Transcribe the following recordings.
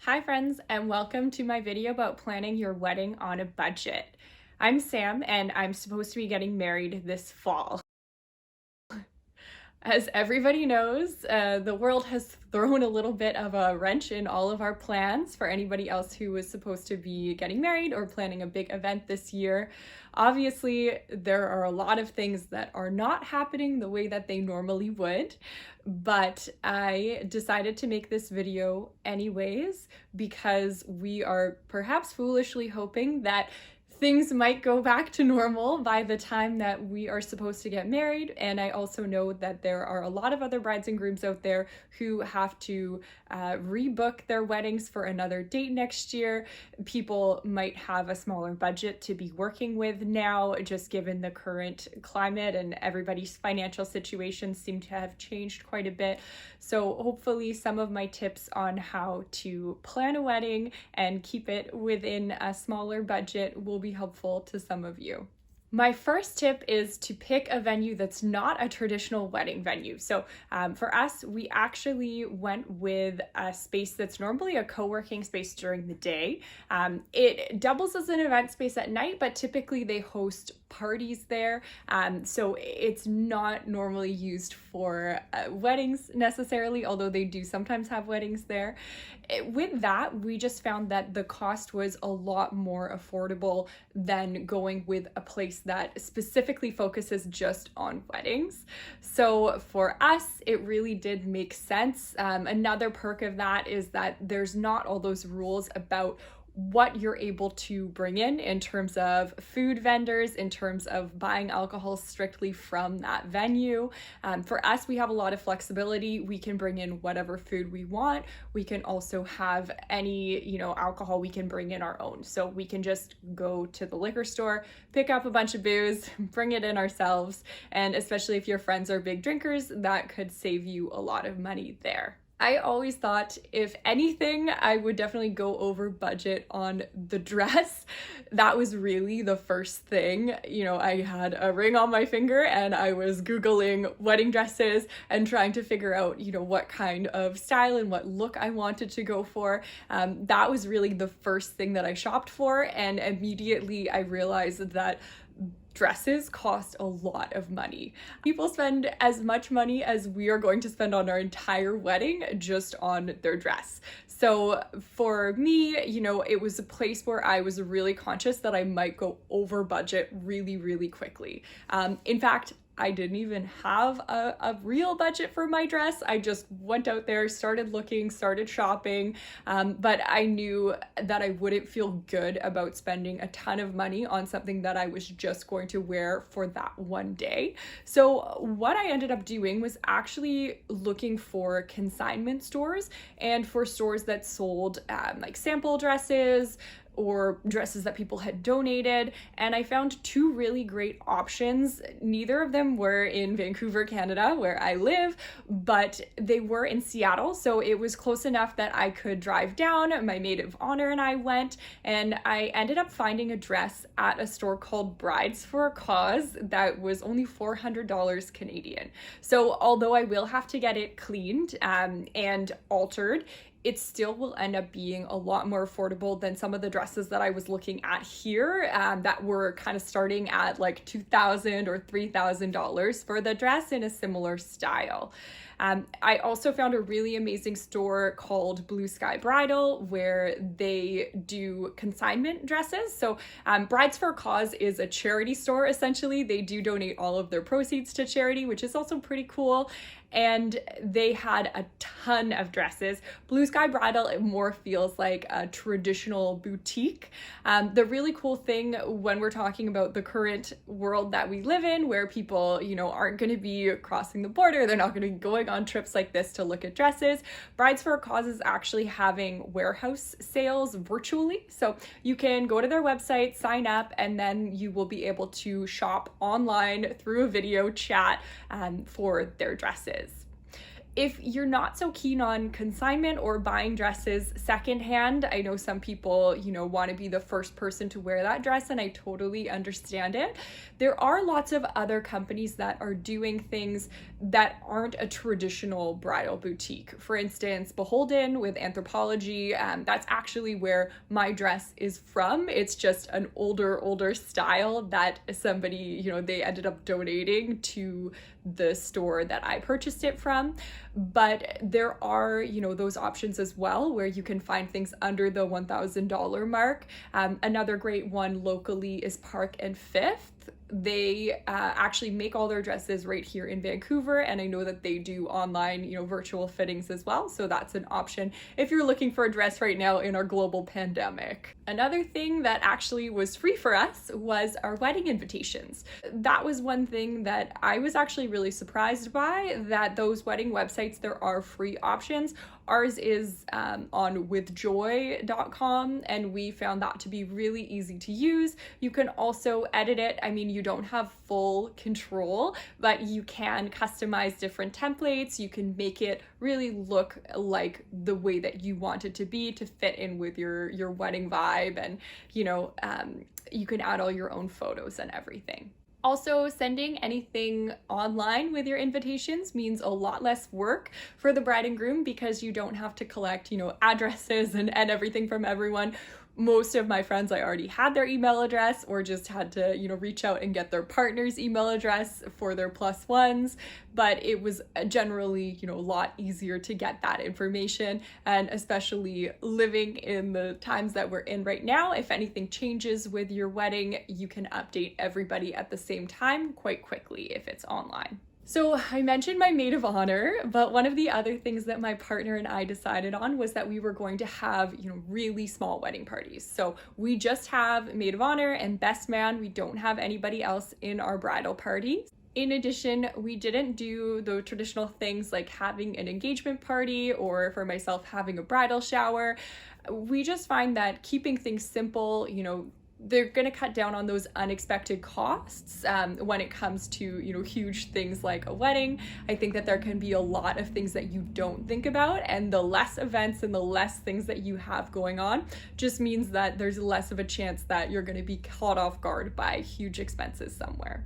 Hi friends, and welcome to my video about planning your wedding on a budget. I'm Sam and I'm supposed to be getting married this fall. As everybody knows, the world has thrown a little bit of a wrench in all of our plans for anybody else who was supposed to be getting married or planning a big event this year. Obviously, there are a lot of things that are not happening the way that they normally would, but I decided to make this video anyways because we are perhaps foolishly hoping that things might go back to normal by the time that we are supposed to get married. And I also know that there are a lot of other brides and grooms out there who have to rebook their weddings for another date next year. People might have a smaller budget to be working with now, just given the current climate, and everybody's financial situations seem to have changed quite a bit. So hopefully some of my tips on how to plan a wedding and keep it within a smaller budget will be helpful to some of you. My first tip is to pick a venue that's not a traditional wedding venue. So for us, we actually went with a space that's normally a co-working space during the day. It doubles as an event space at night, but typically they host parties there. So it's not normally used for weddings necessarily, although they do sometimes have weddings there. With that, we just found that the cost was a lot more affordable than going with a place that specifically focuses just on weddings. So for us, it really did make sense. Another perk of that is that there's not all those rules about what you're able to bring in terms of food vendors, in terms of buying alcohol strictly from that venue. For us, we have a lot of flexibility. We can bring in whatever food we want. We can also have any, alcohol we can bring in our own. So we can just go to the liquor store, pick up a bunch of booze, bring it in ourselves. And especially if your friends are big drinkers, that could save you a lot of money there. I always thought, if anything, I would definitely go over budget on the dress. That was really the first thing. I had a ring on my finger and I was Googling wedding dresses and trying to figure out, what kind of style and what look I wanted to go for. That was really the first thing that I shopped for, and immediately I realized that dresses cost a lot of money. People spend as much money as we are going to spend on our entire wedding just on their dress. So for me, it was a place where I was really conscious that I might go over budget really, really quickly. In fact, I didn't even have a real budget for my dress. I just went out there, started looking, started shopping, but I knew that I wouldn't feel good about spending a ton of money on something that I was just going to wear for that one day. So what I ended up doing was actually looking for consignment stores and for stores that sold like sample dresses or dresses that people had donated, and I found two really great options. Neither of them were in Vancouver, Canada, where I live, but they were in Seattle, so it was close enough that I could drive down. My maid of honor and I went, and I ended up finding a dress at a store called Brides for a Cause that was only $400 Canadian. So although I will have to get it cleaned and altered, it still will end up being a lot more affordable than some of the dresses that I was looking at here that were kind of starting at like $2,000 or $3,000 for the dress in a similar style. I also found a really amazing store called Blue Sky Bridal where they do consignment dresses. So Brides for a Cause is a charity store, essentially. They do donate all of their proceeds to charity, which is also pretty cool. And they had a ton of dresses. Blue Sky Bridal, it more feels like a traditional boutique. The really cool thing when we're talking about the current world that we live in, where people, aren't going to be crossing the border, they're not going to be going on trips like this to look at dresses. Brides for a Cause is actually having warehouse sales virtually. So you can go to their website, sign up, and then you will be able to shop online through a video chat for their dresses. If you're not so keen on consignment or buying dresses secondhand, I know some people, want to be the first person to wear that dress, and I totally understand it. There are lots of other companies that are doing things that aren't a traditional bridal boutique. For instance, Beholden with Anthropology, that's actually where my dress is from. It's just an older style that somebody, they ended up donating to the store that I purchased it from. But there are, those options as well where you can find things under the $1,000 mark. Another great one locally is Park and Fifth. They actually make all their dresses right here in Vancouver, and I know that they do online, virtual fittings as well, so that's an option if you're looking for a dress right now in our global pandemic. Another thing that actually was free for us was our wedding invitations. That was one thing that I was actually really surprised by, that those wedding websites, there are free options. Ours is on withjoy.com, and we found that to be really easy to use. You can also edit it. I mean, you don't have full control, but you can customize different templates. You can make it really look like the way that you want it to be to fit in with your wedding vibe, and you can add all your own photos and everything. Also, sending anything online with your invitations means a lot less work for the bride and groom, because you don't have to collect, addresses and everything from everyone. Most of my friends, I already had their email address, or just had to, reach out and get their partner's email address for their plus ones. But it was generally, a lot easier to get that information. And especially living in the times that we're in right now, if anything changes with your wedding, you can update everybody at the same time quite quickly if it's online. So I mentioned my maid of honor, but one of the other things that my partner and I decided on was that we were going to have, really small wedding parties. So we just have maid of honor and best man. We don't have anybody else in our bridal party. In addition, we didn't do the traditional things like having an engagement party, or for myself, having a bridal shower. We just find that keeping things simple, they're going to cut down on those unexpected costs when it comes to, huge things like a wedding. I think that there can be a lot of things that you don't think about, and the less events and the less things that you have going on just means that there's less of a chance that you're going to be caught off guard by huge expenses somewhere.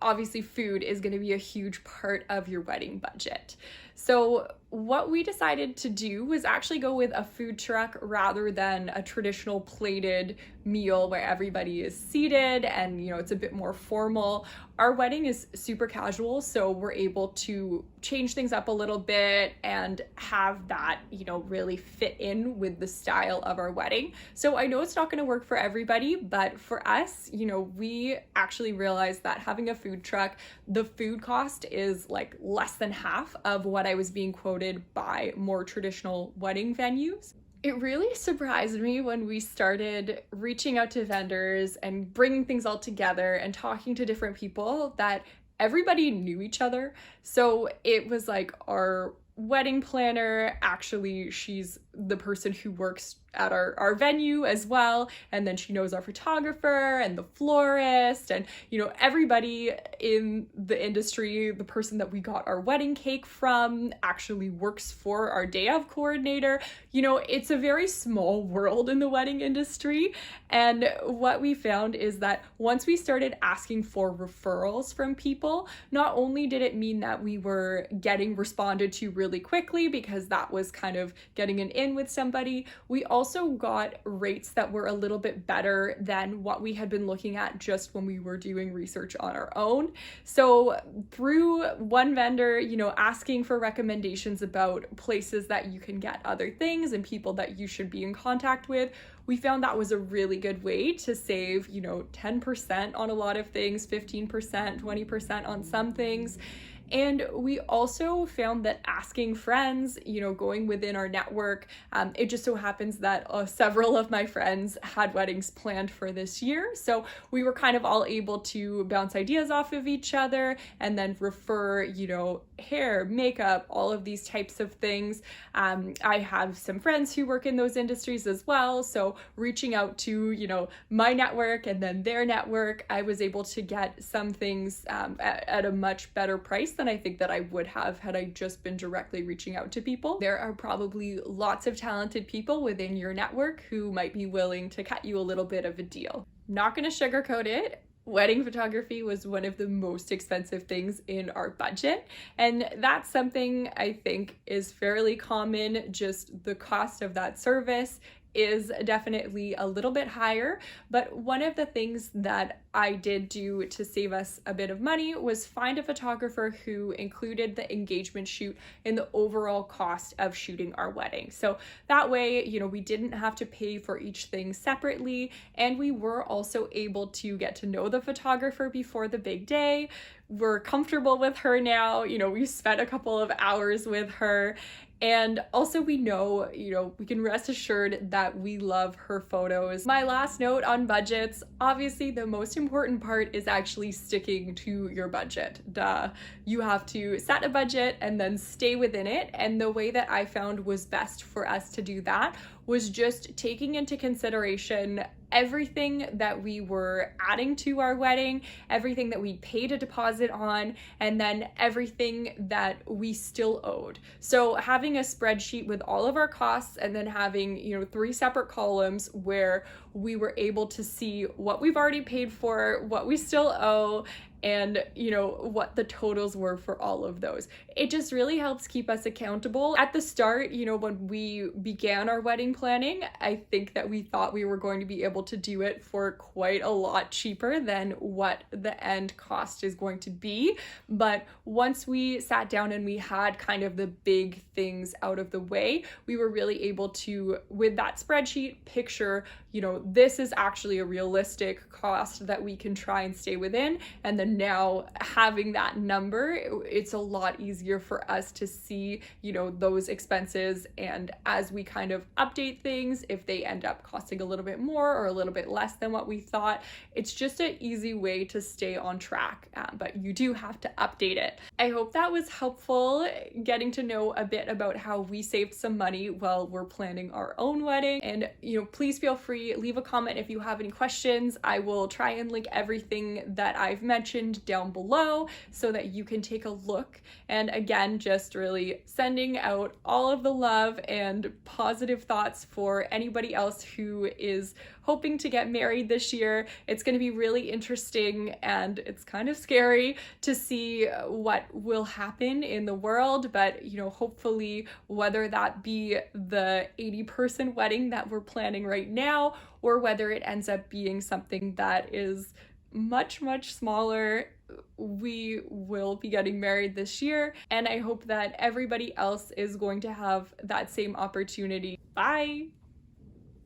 Obviously, food is going to be a huge part of your wedding budget. So what we decided to do was actually go with a food truck rather than a traditional plated meal where everybody is seated and, it's a bit more formal. Our wedding is super casual, so we're able to change things up a little bit and have that, really fit in with the style of our wedding. So I know it's not going to work for everybody, but for us, we actually realized that having a food truck, the food cost is like less than half of what I was being quoted by more traditional wedding venues. It really surprised me when we started reaching out to vendors and bringing things all together and talking to different people that everybody knew each other. So it was like our wedding planner, actually, she's the person who works at our venue as well, and then she knows our photographer and the florist and everybody in the industry. The person that we got our wedding cake from actually works for our day of coordinator. It's a very small world in the wedding industry, and what we found is that once we started asking for referrals from people, not only did it mean that we were getting responded to really quickly, because that was kind of getting an in with somebody, we also got rates that were a little bit better than what we had been looking at just when we were doing research on our own. So through one vendor, asking for recommendations about places that you can get other things and people that you should be in contact with, we found that was a really good way to save, 10% on a lot of things, 15%, 20% on some things. And we also found that asking friends, going within our network, it just so happens that several of my friends had weddings planned for this year. So we were kind of all able to bounce ideas off of each other and then refer, hair, makeup, all of these types of things. I have some friends who work in those industries as well, so reaching out to, you know, my network and then their network, I was able to get some things at a much better price than I think that I would have had I just been directly reaching out to people. There are probably lots of talented people within your network who might be willing to cut you a little bit of a deal. Not gonna sugarcoat it. Wedding photography was one of the most expensive things in our budget, and that's something I think is fairly common. Just the cost of that service is definitely a little bit higher, but one of the things that I did do to save us a bit of money was find a photographer who included the engagement shoot in the overall cost of shooting our wedding. So that way, you know, we didn't have to pay for each thing separately, and we were also able to get to know the photographer before the big day. We're comfortable with her now, you know, we spent a couple of hours with her. And also we know, you know, we can rest assured that we love her photos. My last note on budgets, obviously the most important part is actually sticking to your budget. Duh. You have to set a budget and then stay within it. And the way that I found was best for us to do that was just taking into consideration everything that we were adding to our wedding, everything that we paid a deposit on, and then everything that we still owed. So having a spreadsheet with all of our costs and then having, you know, 3 separate columns where we were able to see what we've already paid for, what we still owe, and, you know, what the totals were for all of those. It just really helps keep us accountable. At the start, you know, when we began our wedding planning, I think that we thought we were going to be able to do it for quite a lot cheaper than what the end cost is going to be. But once we sat down and we had kind of the big things out of the way, we were really able to, with that spreadsheet, picture, you know, this is actually a realistic cost that we can try and stay within. And then now having that number, it's a lot easier for us to see, you know, those expenses. And as we kind of update things, if they end up costing a little bit more or a little bit less than what we thought, it's just an easy way to stay on track. But you do have to update it. I hope that was helpful, getting to know a bit about how we saved some money while we're planning our own wedding. And, you know, please feel free, leave a comment if you have any questions. I will try and link everything that I've mentioned down below so that you can take a look. And again, just really sending out all of the love and positive thoughts for anybody else who is hoping to get married this year. It's going to be really interesting and it's kind of scary to see what will happen in the world, but, you know, hopefully, whether that be the 80-person wedding that we're planning right now or whether it ends up being something that is much, much smaller, we will be getting married this year, and I hope that everybody else is going to have that same opportunity. Bye!